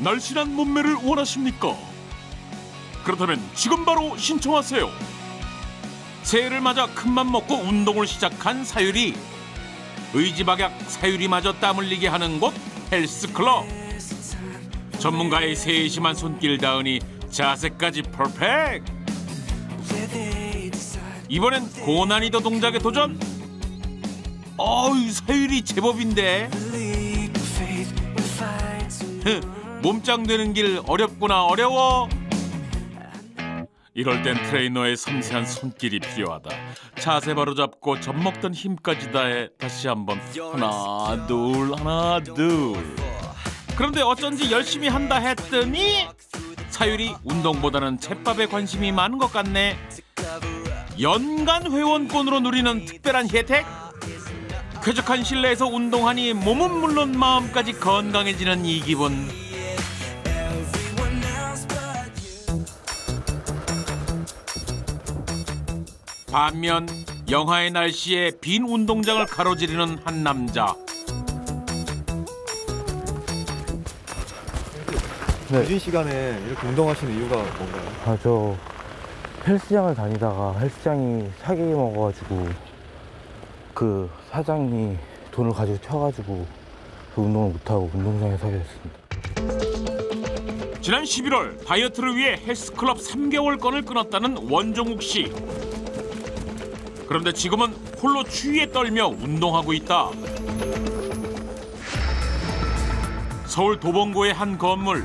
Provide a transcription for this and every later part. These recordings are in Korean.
날씬한 몸매를 원하십니까? 그렇다면 지금 바로 신청하세요. 새해를 맞아 큰맘 먹고 운동을 시작한 사유리. 의지박약 사유리마저 땀 흘리게 하는 곳 헬스클럽. 전문가의 세심한 손길 닿으니 자세까지 퍼펙트. 이번엔 고난이도 동작에 도전. 어우, 사유리 제법인데. 몸짱 되는 길 어렵구나. 어려워. 이럴 땐 트레이너의 섬세한 손길이 필요하다. 자세 바로 잡고 젖먹던 힘까지 다해 다시 한번 하나 둘 하나 둘. 그런데 어쩐지 열심히 한다 했더니 사유리 운동보다는 챗밥에 관심이 많은 것 같네. 연간 회원권으로 누리는 특별한 혜택? 쾌적한 실내에서 운동하니 몸은 물론 마음까지 건강해지는 이 기분. 반면 영하의 날씨에 빈 운동장을 가로지르는 한 남자. 네. 늦은 시간에 이렇게 운동하시는 이유가 뭔가요? 저 헬스장을 다니다가 헬스장이 사기 먹어가지고 그 사장이 돈을 가지고 튀어가지고 그 운동을 못하고 운동장에 서게 됐습니다. 지난 11월 다이어트를 위해 헬스클럽 3개월권을 끊었다는 원종욱 씨. 그런데 지금은 홀로 추위에 떨며 운동하고 있다. 서울 도봉구의 한 건물.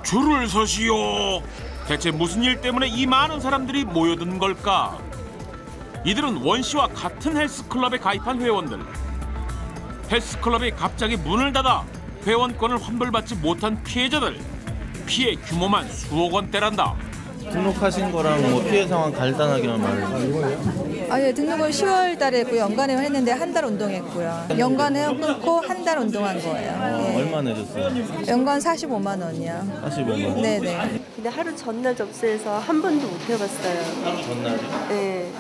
줄을 서시오. 대체 무슨 일 때문에 이 많은 사람들이 모여든 걸까? 이들은 원 씨와 같은 헬스클럽에 가입한 회원들. 헬스클럽이 갑자기 문을 닫아 회원권을 환불받지 못한 피해자들. 피해 규모만 수억 원대란다. 등록하신 거랑 뭐 피해 상황 간단하게만 말해주세요. 예, 등록은 10월 달에 했고 연간에 했는데 한 달 운동했고요. 연간에 끊고 한 달 운동한 거예요. 예. 얼마 내셨어요? 연간 45만 원이요. 45만 원? 네네. 근데 하루 전날 접수해서 한 번도 못 해봤어요. 하루 전날이요? 네.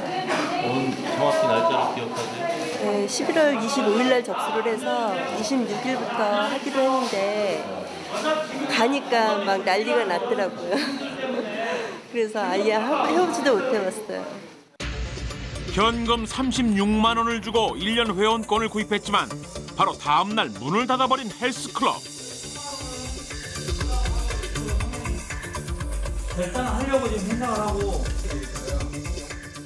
정확히 날짜를 기억하세요? 네, 11월 25일 날 접수를 해서 26일부터 하기로 했는데 가니까 막 난리가 났더라고요. 그래서 아예 해보지도 못해봤어요. 현금 36만 원을 주고 1년 회원권을 구입했지만 바로 다음 날 문을 닫아버린 헬스클럽. 일단 하려고 지금 생각을 하고.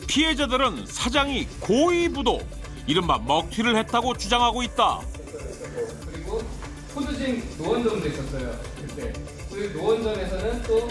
피해자들은 사장이 고의부도, 이른바 먹튀를 했다고 주장하고 있다. 그리고 푸드징 노원점도 있었어요. 그때 노원점에서는 또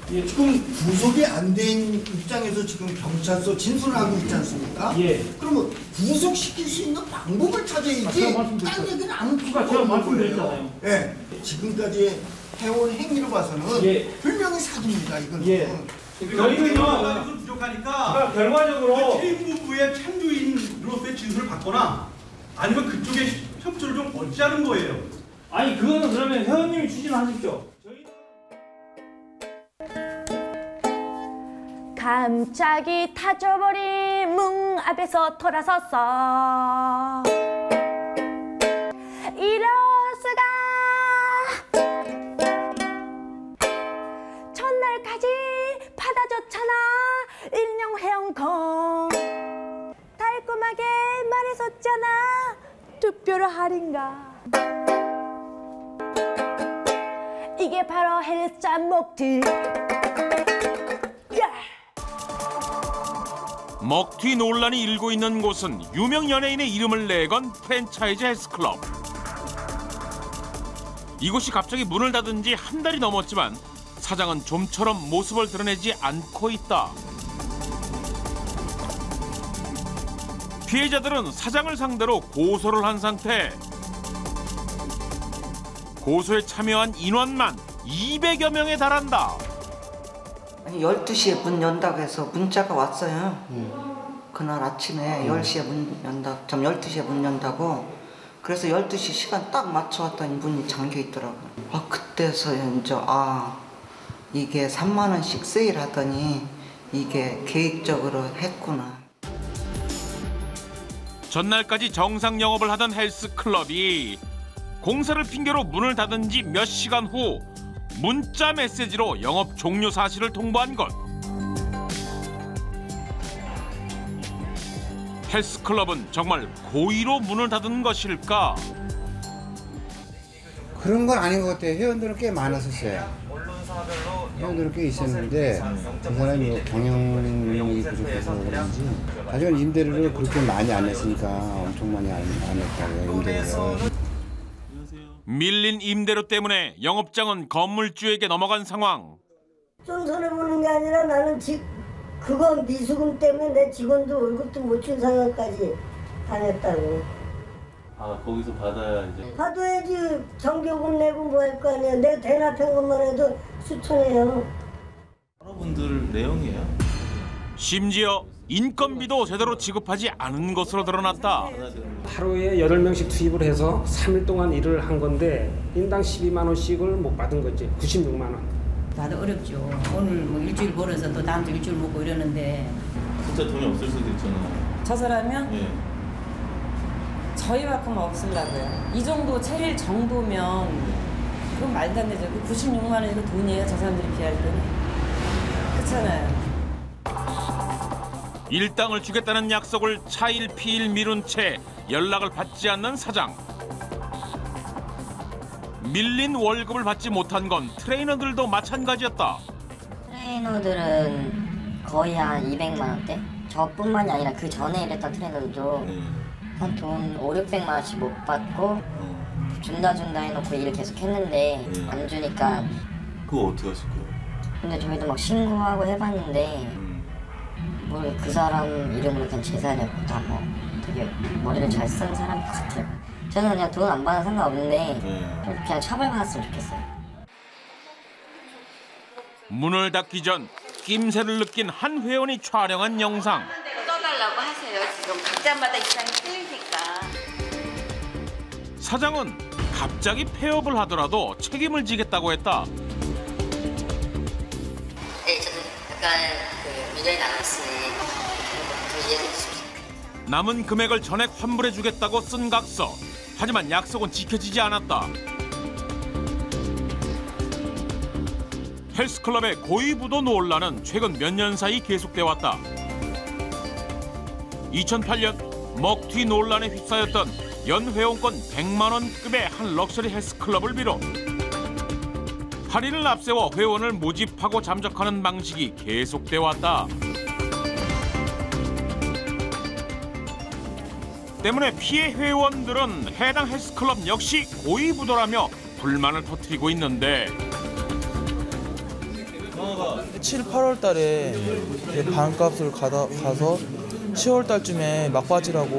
지금 구속이 안 된 입장에서 지금 경찰서 진술을 하고 있지 않습니까? 예. 그러면 구속시킬 수 있는 방법을 찾아야지. 딴 얘기는 안 필요가 제가 없는 말씀드렸잖아요. 거예요. 예. 지금까지 해온 행위로 봐서는 예. 분명히 사기입니다. 이거는. 예. 저희는요 부족하니까 결과적으로 체육부의 참조인으로서의 진술을 받거나 아니면 그쪽에 협조를 좀 어찌하는 거예요. 아니 그거는 그러면 회원님이 추진하십시오. 갑자기 타져버린 문 앞에서 돌아섰어. 이럴 수가. 전날까지 받아줬잖아 일명 회원권. 달콤하게 말했었잖아 투표로 할인가. 이게 바로 헬스장 먹튀. 먹튀 논란이 일고 있는 곳은 유명 연예인의 이름을 내건 프랜차이즈 헬스클럽. 이곳이 갑자기 문을 닫은 지 한 달이 넘었지만 사장은 좀처럼 모습을 드러내지 않고 있다. 피해자들은 사장을 상대로 고소를 한 상태. 고소에 참여한 인원만 200여 명에 달한다. 12시에 문 연다고 해서 문자가 왔어요. 그날 아침에 10시에 문 연다, 12시에 문 연다고. 그래서 12시 시간 딱 맞춰 왔더니 문이 잠겨 있더라고요. 그때서 이제 이게 3만 원씩 세일하더니 이게 계획적으로 했구나. 전날까지 정상 영업을 하던 헬스클럽이 공사를 핑계로 문을 닫은 지 몇 시간 후 문자 메시지로 영업 종료 사실을 통보한 것. 헬스클럽은 정말 고의로 문을 닫은 것일까? 그런 건 아닌 것 같아요. 회원들은 꽤 많았었어요. 회원들은 꽤 있었는데 그 사람이 뭐 경영력이 부족해서 그런지 사실은 임대료를 그렇게 많이 안 냈으니까 엄청 많이 안 냈다고요. 임대료를. 밀린 임대료 때문에 영업장은 건물주에게 넘어간 상황. 좀 손해보는 게 아니라 나는 그거 미수금 때문에 내 직원도 월급도 못 준 상황까지 다녔다고. 아 거기서 받아야 이제. 받아야지. 전기요금 내고 뭐 할 거 아니야. 내 대납한 것만 해도 수천해요. 여러분들 내용이에요. 심지어 인건비도 제대로 지급하지 않은 것으로 드러났다. 하루에 8명씩 투입을 해서 3일 동안 일을 한 건데 인당 12만 원씩을 못 받은 거지. 96만 원. 다들 어렵죠. 오늘 뭐 일주일 벌어서 또 다음 주 일주일 먹고 이러는데 진짜 돈이 없을 수도 있잖아요. 저 사람이요? 예. 저희만큼은 없으려고요. 이 정도 차릴 정도면 그건 말도 안 되죠. 96만 원 이거 돈이에요. 저 사람들이 비할 때는. 그렇잖아요. 일당을 주겠다는 약속을 차일피일 미룬 채 연락을 받지 않는 사장. 밀린 월급을 받지 못한 건 트레이너들도 마찬가지였다. 트레이너들은 거의 한 200만 원대? 저뿐만이 아니라 그 전에 일했던 트레이너들도 한 돈 5, 600만 원씩 못 받고 준다 해놓고 일을 계속 했는데 안 주니까. 그거 어떻게 하실 거예요? 근데 저희도 막 신고하고 해봤는데 뭘 그 사람 이름으로 된 재산이었고 다 뭐 되게 머리를 잘 쓴 사람 같아요. 저는 그냥 돈 안 받아도 상관없는데 그냥 처벌받았으면 좋겠어요. 문을 닫기 전 낌새를 느낀 한 회원이 촬영한 영상. 써달라고 하세요. 지금 각자마다 입장이 틀리니까. 사장은 갑자기 폐업을 하더라도 책임을 지겠다고 했다. 네, 저는 약간 민원이 나왔으니 좀 이해해 주십시오. 남은 금액을 전액 환불해주겠다고 쓴 각서. 하지만 약속은 지켜지지 않았다. 헬스클럽의 고위부도 논란은 최근 몇 년 사이 계속돼 왔다. 2008년 먹튀 논란에 휩싸였던 연 회원권 100만 원급의 한 럭셔리 헬스클럽을 비롯 할인을 앞세워 회원을 모집하고 잠적하는 방식이 계속돼 왔다. 때문에 피해 회원들은 해당 헬스클럽 역시 고위부도라며 불만을 터뜨리고 있는데 7, 8월 달에 반값을 가서 10월 달쯤에 막바지라고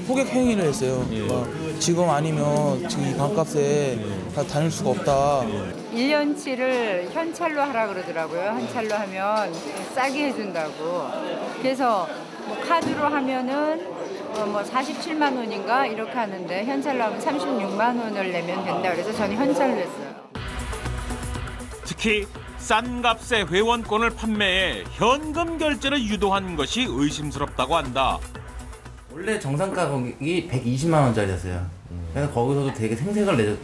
호객 행위를 했어요. 지금 아니면 지금 이 반값에 다 다닐 수가 없다. 1년치를 현찰로 하라 그러더라고요. 현찰로 하면 싸게 해준다고. 그래서 뭐 카드로 하면은 뭐 47만 원인가 이렇게 하는데 현찰로 하면 36만 원을 내면 된다. 그래서 저는 현찰로 했어요. 특히 싼 값에 회원권을 판매해 현금 결제를 유도한 것이 의심스럽다고 한다. 원래 정상 가격이 120만 원짜리였어요. 그래서 거기서도 되게 생색을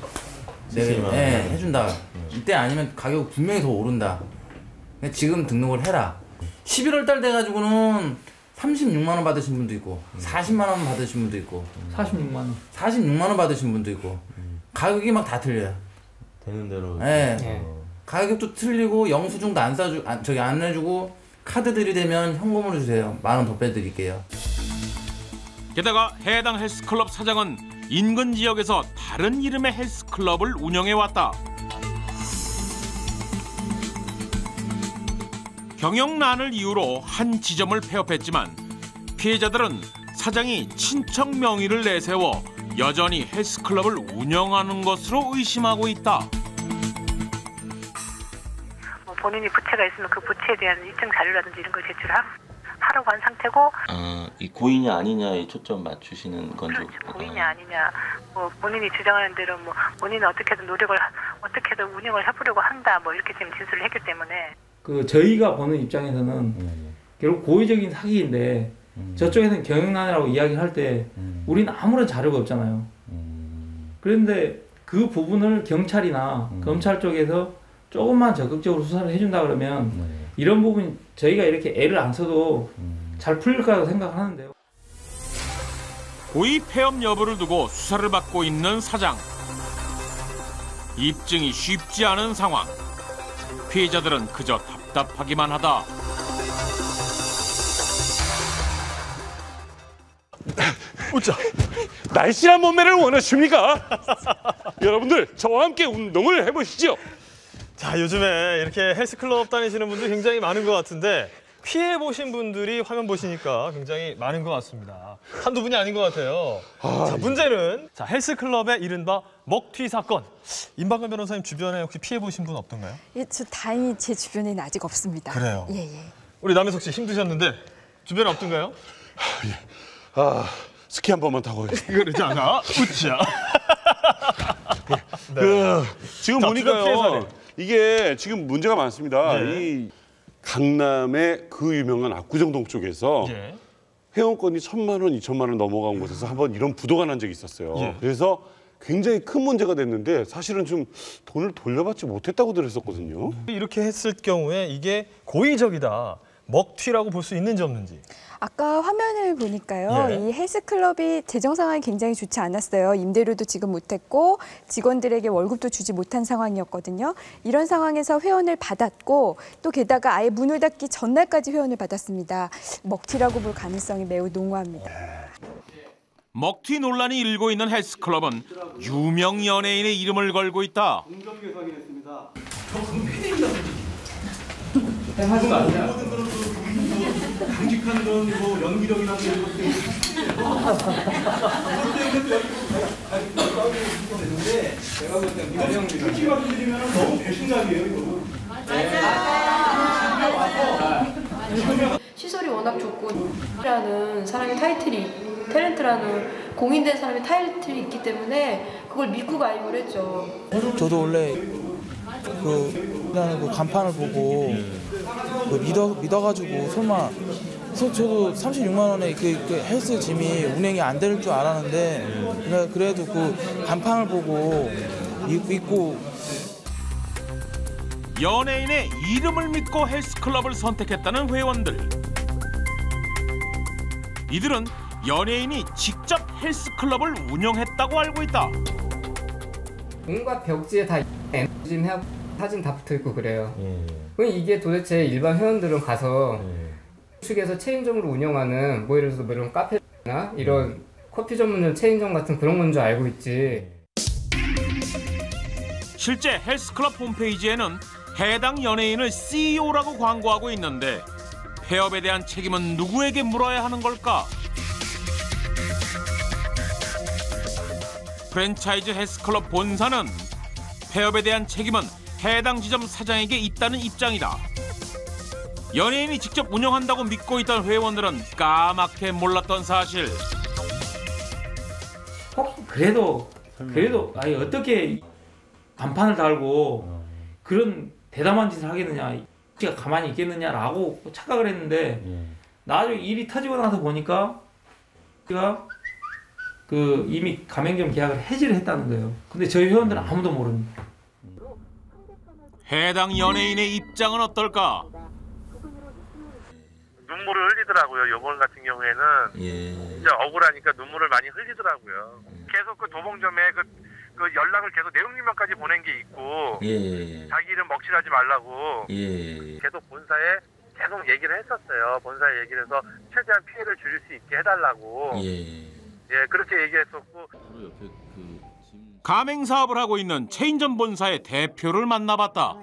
해준다. 이때 아니면 가격 분명히 더 오른다. 지금 등록을 해라. 11월 달 돼가지고는 36만 원 받으신 분도 있고 40만 원 받으신 분도 있고 46만 원. 46만 원 받으신 분도 있고 가격이 막 다 틀려요. 되는 대로. 네. 가격도 틀리고 영수증도 안 해주고 카드 들이대면 현금으로 주세요. 10,000원 더 빼드릴게요. 게다가 해당 헬스클럽 사장은 인근 지역에서 다른 이름의 헬스클럽을 운영해왔다. 경영난을 이유로 한 지점을 폐업했지만 피해자들은 사장이 친척 명의를 내세워 여전히 헬스클럽을 운영하는 것으로 의심하고 있다. 본인이 부채가 있으면 그 부채에 대한 입증 자료라든지 이런 걸 제출하라고 한 상태고. 이 고의냐 아니냐에 초점 맞추시는 건지. 그렇죠. 고의냐 아니냐. 뭐 본인이 주장하는 대로 뭐 본인은 어떻게든 운영을 해보려고 한다. 뭐 이렇게 지금 진술을 했기 때문에. 저희가 보는 입장에서는 결국 고의적인 사기인데 저쪽에서는 경영난이라고 이야기할 때 우리는 아무런 자료가 없잖아요. 그런데 그 부분을 경찰이나 검찰 쪽에서 조금만 적극적으로 수사를 해준다 그러면 이런 부분 저희가 이렇게 애를 안 써도 잘 풀릴 거라고 생각하는데요. 고의 폐업 여부를 두고 수사를 받고 있는 사장. 입증이 쉽지 않은 상황. 피해자들은 그저 답답하기만 하다. 웃자. 날씬한 몸매를 원하십니까? 여러분들 저와 함께 운동을 해보시죠. 자, 요즘에 이렇게 헬스클럽 다니시는 분들 굉장히 많은 것 같은데 피해 보신 분들이 화면 보시니까 굉장히 많은 것 같습니다. 한두 분이 아닌 것 같아요. 자, 문제는 자, 헬스클럽의 이른바 먹튀 사건. 임박근 변호사님 주변에 혹시 피해 보신 분 없던가요? 예, 저 다행히 제 주변에는 아직 없습니다. 그래요? 예. 우리 남혜석 씨 힘드셨는데 주변에 없던가요? 스키 한 번만 타고 가겠습니다. 그러지 않아? 웃자. 지금 자, 보니까요. 이게 지금 문제가 많습니다. 이 강남의 그 유명한 압구정동 쪽에서 회원권이 1,000만 원, 2,000만 원 넘어간 곳에서 한번 이런 부도가 난 적이 있었어요. 그래서 굉장히 큰 문제가 됐는데 사실은 좀 돈을 돌려받지 못했다고 들었었거든요. 이렇게 했을 경우에 이게 고의적이다. 먹튀라고 볼 수 있는지 없는지. 아까 화면을 보니까요. 이 헬스클럽이 재정 상황이 굉장히 좋지 않았어요. 임대료도 지금 못했고 직원들에게 월급도 주지 못한 상황이었거든요. 이런 상황에서 회원을 받았고 또 게다가 아예 문을 닫기 전날까지 회원을 받았습니다. 먹튀라고 볼 가능성이 매우 농후합니다. 먹튀 논란이 일고 있는 헬스클럽은 유명 연예인의 이름을 걸고 있다. 하는 거 아니야? 모든 그런 강직한 그런 뭐 연기력이나 이런 것 때문에 제가 볼 때 솔직히 말씀드리면 너무 배신감이에요, 이거. 시설이 워낙 좋고 라는 사람의 타이틀이 탤런트라는 공인된 사람의 타이틀이 있기 때문에 그걸 믿고 가입을 했죠. 저도 원래 그 간판을 보고 믿어가지고 설마 저도 36만 원에 그 헬스 짐이 운행이 안 될 줄 알았는데 그래도 그 간판을 보고 믿고 연예인의 이름을 믿고 헬스클럽을 선택했다는 회원들. 이들은 연예인이 직접 헬스클럽을 운영했다고 알고 있다. 온갖 벽지에 다 사진 다 붙어있고 그래요. 그럼 이게 도대체 일반 회원들은 가서 축에서 체인점으로 운영하는 뭐 예를 들어서 뭐 이런 카페나 이런 커피 전문점 체인점 같은 그런 건 줄 알고 있지. 실제 헬스클럽 홈페이지에는 해당 연예인을 CEO라고 광고하고 있는데 폐업에 대한 책임은 누구에게 물어야 하는 걸까? 프랜차이즈 헬스클럽 본사는 폐업에 대한 책임은 해당 지점 사장에게 있다는 입장이다. 연예인이 직접 운영한다고 믿고 있던 회원들은 까맣게 몰랐던 사실. 그래도 아니 어떻게 간판을 달고 그런 대담한 짓을 하겠느냐, 씨가 가만히 있겠느냐라고 착각을 했는데 나중에 일이 터지고 나서 보니까 씨가 그 이미 가맹점 계약을 해지를 했다는 거예요. 근데 저희 회원들은 아무도 모르는. 해당 연예인의 입장은 어떨까? 눈물을 흘리더라고요. 요번 같은 경우에는 진짜 억울하니까 눈물을 많이 흘리더라고요. 계속 그 도봉점에 그 연락을 계속 내용유명까지 보낸 게 있고 자기 이름 먹칠하지 말라고 계속 본사에 계속 얘기를 했었어요. 본사에 얘기를 해서 최대한 피해를 줄일 수 있게 해달라고 그렇게 얘기했었고. 가맹 사업을 하고 있는 체인점 본사의 대표를 만나봤다.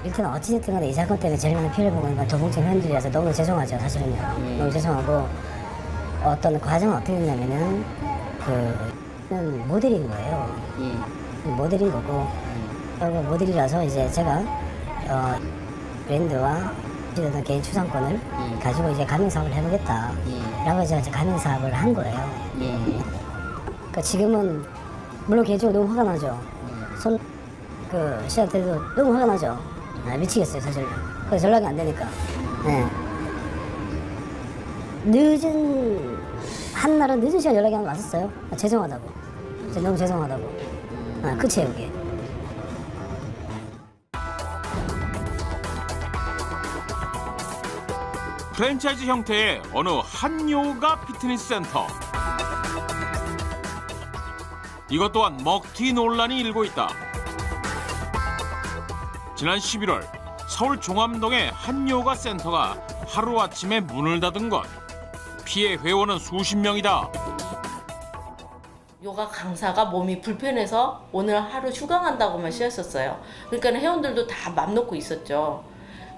일단 어찌됐든 간에 이 사건 때문에 제일 많은 피해를 보고 있는 도봉점 회원들이라서 너무 죄송하죠, 사실은요. 너무 죄송하고 어떤 과정은 어떻게 됐냐면은 모델인 거예요. 모델인 거고 모델이라서 이제 제가 브랜드와 어떤 개인 추상권을 가지고 이제 가맹 사업을 해보겠다라고 해서 이제 가맹 사업을 한 거예요. 그러니까 지금은 물론 개인적으로 너무 화가 나죠. 시한테도 너무 화가 나죠. 미치겠어요 사실. 그래서 연락이 안 되니까. 네. 늦은 한날은 늦은 시간 연락이 한 번 왔었어요. 죄송하다고. 너무 죄송하다고. 끝이에요 그게. 프랜차이즈 형태의 어느 한 요가 피트니스 센터. 이것 또한 먹튀 논란이 일고 있다. 지난 11월 서울 종암동의 한 요가 센터가 하루아침에 문을 닫은 것. 피해 회원은 수십 명이다. 요가 강사가 몸이 불편해서 오늘 하루 휴강한다고만 쉬었었어요. 그러니까 회원들도 다 맘 놓고 있었죠.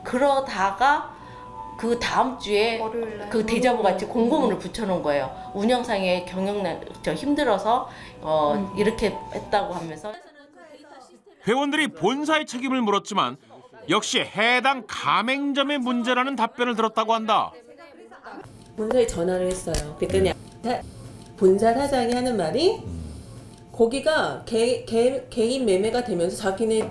그러다가 그 다음 주에 그 대자보 같이 공고문을 붙여놓은 거예요. 운영상의 힘들어서 이렇게 했다고 하면서. 회원들이 본사의 책임을 물었지만 역시 해당 가맹점의 문제라는 답변을 들었다고 한다. 본사에 전화를 했어요. 그랬더니 본사 사장이 하는 말이 거기가 개인 매매가 되면서 자기네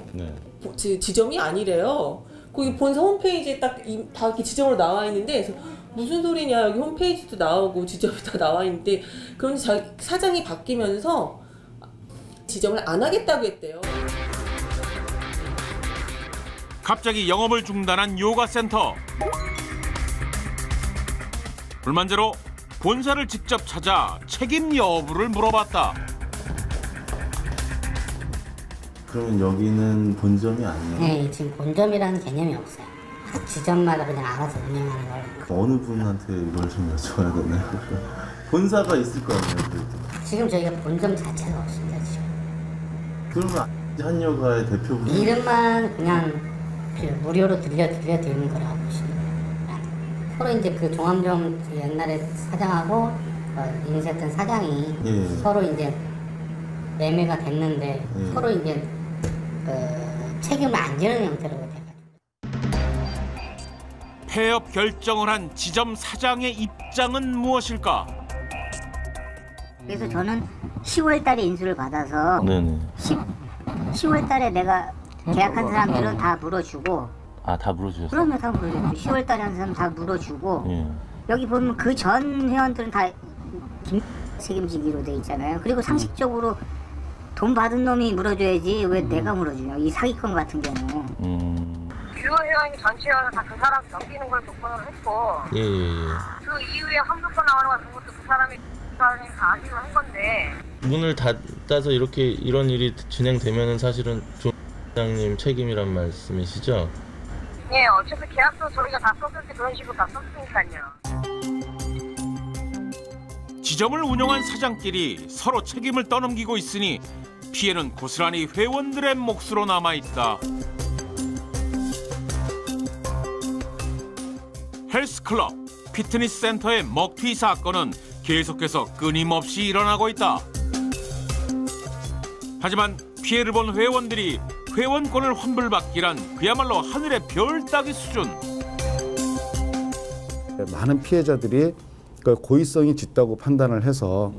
지점이 아니래요. 거기 본사 홈페이지에 다 이렇게 지점으로 나와 있는데 그래서 무슨 소리냐, 여기 홈페이지도 나오고 지점이 다 나와 있는데, 그럼 사장이 바뀌면서 지점을 안 하겠다고 했대요. 갑자기 영업을 중단한 요가 센터. 불만제로 본사를 직접 찾아 책임 여부를 물어봤다. 그러면 여기는 본점이 아니에요? 네, 지금 본점이라는 개념이 없어요. 각 지점마다 그냥 알아서 운영하는 걸. 어느 분한테 이걸 좀 여쭤봐야 되나요? 본사가 있을 거 아니에요? 그래도. 지금 저희가 본점 자체가 없습니다, 지금. 그러면 한여가의 대표분 이름만 그냥 무료로 들려드리는 거라고 보시면 돼요. 서로 이제 그 종암점 옛날에 사장하고 인수했던 사장이 서로 이제 매매가 됐는데 서로 이제 책임을 안 지는 형태로 돼가지고. 폐업 결정을 한 지점 사장의 입장은 무엇일까? 그래서 저는 10월 달에 인수를 받아서 10월 달에 내가 계약한 사람들은 다 물어주고. 다 물어주셨어요? 그러면 다 물어주고. 10월 달에 한 사람 다 물어주고. 여기 보면 그 전 회원들은 다 책임지기로 돼 있잖아요. 그리고 상식적으로 돈 받은 놈이 물어줘야지 왜 내가 물어주냐, 이 사기꾼 같은 경우. 유효 회원이 전체 회원을 다 그 사람 넘기는 걸 조건으로 했고 그 이후에 환불권 나오는 거 같은 것도 그 사람이 다 하기로 한 건데, 문을 닫아서 이런 일이 진행되면은 사실은 조 사장님 책임이란 말씀이시죠? 네, 어차피 계약서 저희가 다 썼을 때 그런 식으로 다 썼으니까요. 지점을 운영한 사장끼리 서로 책임을 떠넘기고 있으니 피해는 고스란히 회원들의 몫으로 남아있다. 헬스클럽, 피트니스 센터의 먹튀 사건은 계속해서 끊임없이 일어나고 있다. 하지만 피해를 본 회원들이 회원권을 환불받기란 그야말로 하늘의 별 따기 수준. 많은 피해자들이 고의성이 짙다고 판단을 해서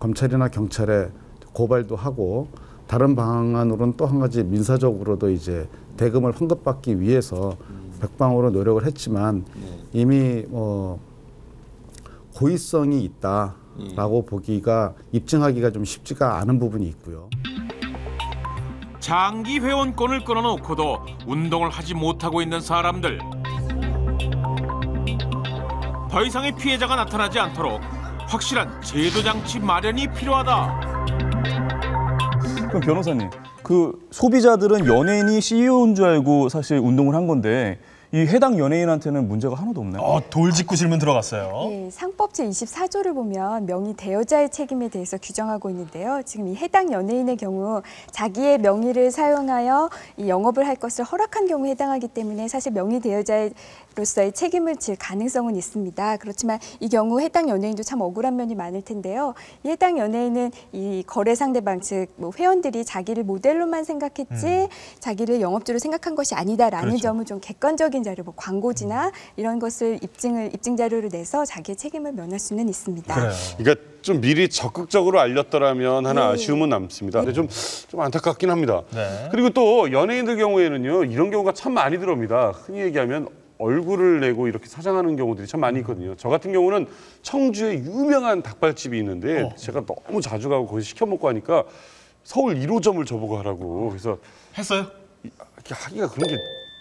검찰이나 경찰에 고발도 하고, 다른 방안으로는 또 한 가지 민사적으로도 이제 대금을 환급받기 위해서 백방으로 노력을 했지만 이미 고의성이 있다라고 보기가, 입증하기가 좀 쉽지가 않은 부분이 있고요. 장기 회원권을 끊어놓고도 운동을 하지 못하고 있는 사람들. 더 이상의 피해자가 나타나지 않도록 확실한 제도 장치 마련이 필요하다. 그럼 변호사님, 그 소비자들은 연예인이 CEO인 줄 알고 사실 운동을 한 건데 이 해당 연예인한테는 문제가 하나도 없나요? 돌직구 질문 들어갔어요. 네, 상법 제24조를 보면 명의 대여자의 책임에 대해서 규정하고 있는데요. 지금 이 해당 연예인의 경우 자기의 명의를 사용하여 이 영업을 할 것을 허락한 경우에 해당하기 때문에 사실 명의 대여자로서의 책임을 질 가능성은 있습니다. 그렇지만 이 경우 해당 연예인도 참 억울한 면이 많을 텐데요. 이 해당 연예인은 이 거래 상대방, 즉 뭐 회원들이 자기를 모델로만 생각했지 자기를 영업주로 생각한 것이 아니다라는 점을 좀 객관적인 자료, 뭐 광고지나 이런 것을 입증 자료를 내서 자기의 책임을 면할 수는 있습니다. 그러니까 좀 미리 적극적으로 알렸더라면 하는 아쉬움은 남습니다. 근데 좀 안타깝긴 합니다. 그리고 또 연예인들 경우에는요, 이런 경우가 참 많이 들어옵니다. 흔히 얘기하면 얼굴을 내고 이렇게 사장하는 경우들이 참 많이 있거든요. 저 같은 경우는 청주에 유명한 닭발집이 있는데 제가 너무 자주 가고 거기서 시켜 먹고 하니까 서울 1호점을 저보고 하라고. 그래서 했어요? 하기가 그런 게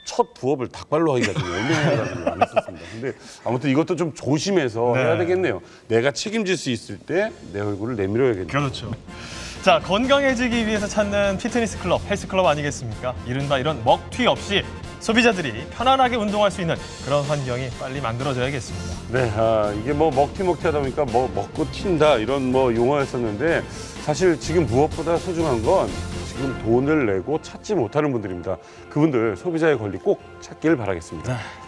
첫 부업을 닭발로 하기가 좀 애매해가지고 안 했었습니다. 근데 아무튼 이것도 좀 조심해서 해야 되겠네요. 내가 책임질 수 있을 때 내 얼굴을 내밀어야겠네요. 그렇죠. 자, 건강해지기 위해서 찾는 피트니스 클럽, 헬스 클럽 아니겠습니까? 이른바 이런 먹튀 없이 소비자들이 편안하게 운동할 수 있는 그런 환경이 빨리 만들어져야겠습니다. 네, 이게 뭐 먹튀 하다 보니까 뭐 먹고 튄다 이런 뭐 용어였었는데 사실 지금 무엇보다 소중한 건 지금 돈을 내고 찾지 못하는 분들입니다. 그분들 소비자의 권리 꼭 찾기를 바라겠습니다.